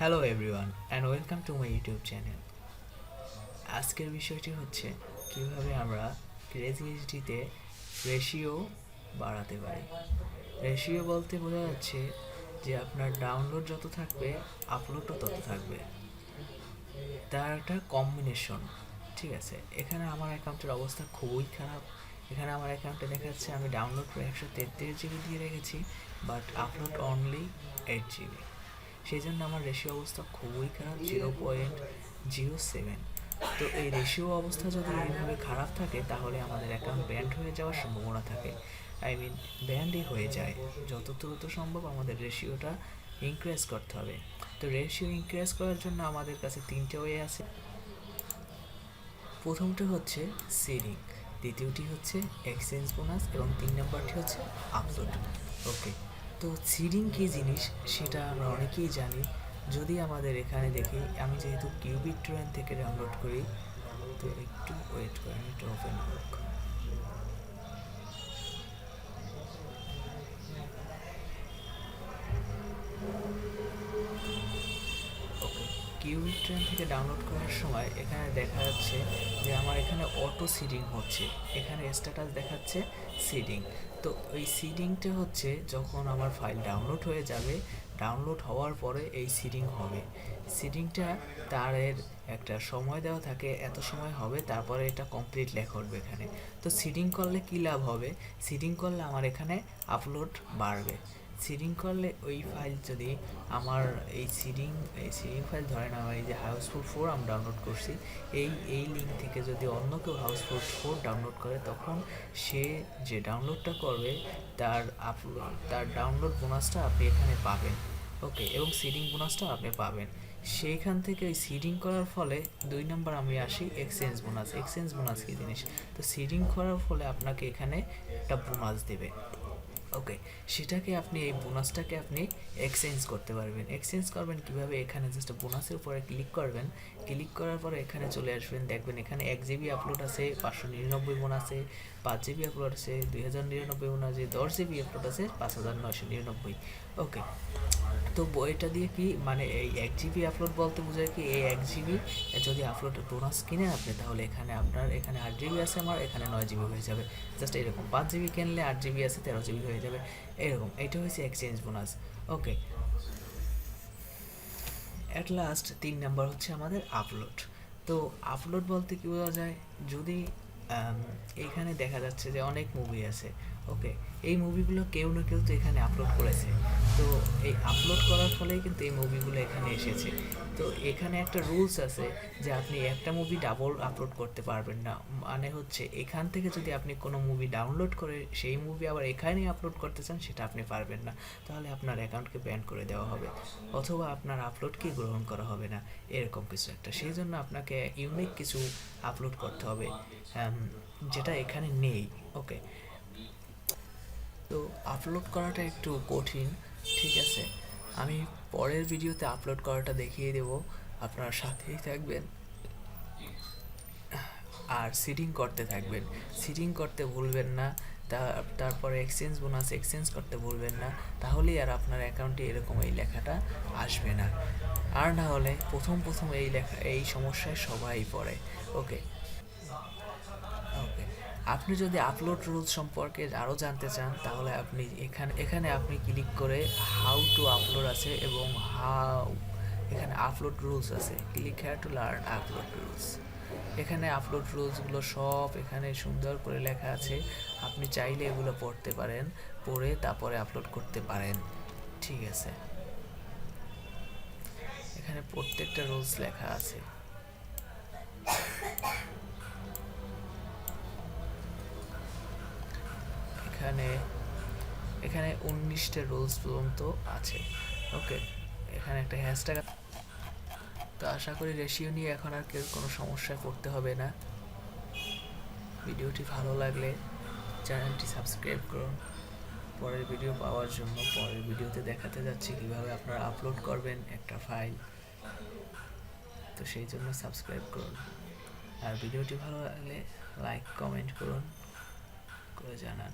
Hello everyone and welcome to my YouTube channel. আজকের বিষয়টি হচ্ছে কিভাবে আমরা ক্রেজিএইচডিতে রেশিও বাড়াতে পারি। রেশিও বলতে বোঝা যাচ্ছে যে আপনার ডাউনলোড যত থাকবে আপলোডও তত থাকবে, তার একটা কম্বিনেশন। ঠিক আছে, এখানে আমার অ্যাকাউন্টের অবস্থা খুবই খারাপ। এখানে আমার অ্যাকাউন্টে দেখা যাচ্ছে আমি ডাউনলোড করে 133 জিবি দিয়ে রেখেছি, বাট আপলোড অনলি 8 জিবি। সেই জন্য আমার রেশিও অবস্থা খুবই খারাপ, 0.07। তো এই রেশিও অবস্থা যদি এইভাবে খারাপ থাকে তাহলে আমাদের অ্যাকাউন্ট ব্যান্ড হয়ে যাওয়ার সম্ভাবনা থাকে। ব্যান্ডই হয়ে যায়। যত দ্রুত সম্ভব আমাদের রেশিওটা ইনক্রিজ করতে হবে। তো রেশিও ইনক্রিজ করার জন্য আমাদের কাছে তিনটে ওয়ে আছে। প্রথমটা হচ্ছে সিডিং, দ্বিতীয়টি হচ্ছে এক্সচেঞ্জ বোনাস এবং 3 নম্বরটি হচ্ছে আপলোড। ওকে, তো সিডিং কী জিনিস সেটা আমরা অনেকেই জানি। যদি আমাদের এখানে দেখি, আমি যেহেতু কিউবিক টরেন্ট থেকে ডাউনলোড করি, তো একটু ওয়েট করেন, একটু ওপেন হোক। ওকে, কিউবিক ট্রেন থেকে ডাউনলোড করার সময় এখানে দেখা যাচ্ছে যে আমার এখানে অটো সিডিং হচ্ছে, এখানে স্ট্যাটাস দেখাচ্ছে সিডিং। তো ওই সিডিংটা হচ্ছে যখন আমার ফাইল ডাউনলোড হয়ে যাবে, ডাউনলোড হওয়ার পরে এই সিডিং হবে। সিডিংটা তারের একটা সময় দেওয়া থাকে, এত সময় হবে, তারপরে এটা কমপ্লিট লেখা উঠবে এখানে। তো সিডিং করলে কী লাভ হবে? সিডিং করলে আমার এখানে আপলোড বাড়বে। সিডিং করলে ওই ফাইল যদি আমার এই সিডিং ফাইল ধরেন আমার এই যে হাউসফুল 4 আমি ডাউনলোড করছি, এই লিঙ্ক থেকে যদি অন্য কেউ হাউসফুল 4 ডাউনলোড করে, তখন সে যে ডাউনলোডটা করবে তার ডাউনলোড বোনাসটা আপনি এখানে পাবেন। ওকে, এবং সিডিং বোনাসটাও আপনি পাবেন। সেইখান থেকে ওই সিডিং করার ফলে 2 নম্বর আমি আসি এক্সচেঞ্জ বোনাস। এক্সচেঞ্জ বোনাস কী জিনিস? তো সিডিং করার ফলে আপনাকে এখানে একটা বোনাস দেবে। ওকে, সেটাকে আপনি এই বোনাসটাকে আপনি এক্সচেঞ্জ করতে পারবেন। এক্সচেঞ্জ করবেন কিভাবে? এখানে জাস্ট বোনাসের উপরে ক্লিক করবেন। ক্লিক করার পরে এখানে চলে আসবেন, দেখবেন এখানে 1 জিবি আপলোড আছে, 599 বোনাসে, 5 জিবি আপলোড আছে, 2099 বোনাসে, 10 জিবি আপলোড আছে, 5999। ওকে, তো বইটা দিয়ে কি মানে এই 1 জিবি আপলোড বলতে বোঝায় কি, এই 1 জিবি যদি আপলোড বোনাস কিনেন আপনি, তাহলে আপনার এখানে 8 জিবি আছে, আমার এখানে 9 জিবি হয়ে যাবে। জাস্ট এরকম 5 জিবি কিনলে 8 জিবি আছে, 13 জিবি হয়ে যাবে এরকম। এটা হচ্ছে exchange bonus. Okay, at last 3 নম্বর হচ্ছে আমাদের আপলোড। তো আপলোড বলতে কী বোঝা যায়? যদি এখানে দেখা যাচ্ছে যে অনেক মুভি আছে। ওকে, এই মুভিগুলো কেউ না কেউ তো এখানে আপলোড করেছে। তো এই আপলোড করার ফলেই কিন্তু এই মুভিগুলো এখানে এসেছে। তো এখানে একটা রুলস আছে যে আপনি একটা মুভি ডাবল আপলোড করতে পারবেন না। মানে হচ্ছে এখান থেকে যদি আপনি কোনো মুভি ডাউনলোড করে সেই মুভি আবার এখানে আপলোড করতে চান, সেটা আপনি পারবেন না। তাহলে আপনার অ্যাকাউন্টকে ব্যান করে দেওয়া হবে, অথবা আপনার আপলোডকে গ্রহণ করা হবে না, এরকম কিছু একটা। সেই জন্য আপনাকে ইউনিক কিছু আপলোড করতে হবে, যেটা এখানে নেই। ওকে, তো আপলোড করাটা একটু কঠিন। ঠিক আছে, আমি পরের ভিডিওতে আপলোড করাটা দেখিয়ে দেব, আপনারা সাথেই থাকবেন আর সিডিং করতে থাকবেন। সিডিং করতে ভুলবেন না। তারপরে এক্সচেঞ্জ করতে ভুলবেন না, তাহলেই আর আপনার অ্যাকাউন্টে এরকম এই লেখাটা আসবে না। আর না হলে প্রথম এই সমস্যায় সবাই পড়ে। ওকে, ওকে, আপনি যদি আপলোড রুলস সম্পর্কে আরও জানতে চান, তাহলে আপনি এখানে আপনি ক্লিক করে হাউ টু আপলোড আছে, এবং এখানে আপলোড রুলস আছে। Click here to learn upload rules. এখানে আপলোড রুলসগুলো সব এখানে সুন্দর করে লেখা আছে। আপনি চাইলে এগুলো পড়তে পারেন, পড়ে তারপরে আপলোড করতে পারেন। ঠিক আছে, এখানে প্রত্যেকটা রুলস লেখা আছে। এখানে এখানে 19টা রুলস পর্যন্ত আছে। ওকে, এখানে একটা হ্যাশট্যাগ। তো আশা করি রেশিও নিয়ে এখন আর কেউ কোনো সমস্যায় পড়তে হবে না। ভিডিওটি ভালো লাগলে চ্যানেলটি সাবস্ক্রাইব করুন পরের ভিডিও পাওয়ার জন্য। পরের ভিডিওতে দেখাতে যাচ্ছি কীভাবে আপনারা আপলোড করবেন একটা ফাইল। তো সেই জন্য সাবস্ক্রাইব করুন, আর ভিডিওটি ভালো লাগলে লাইক কমেন্ট করুন, করে জানান।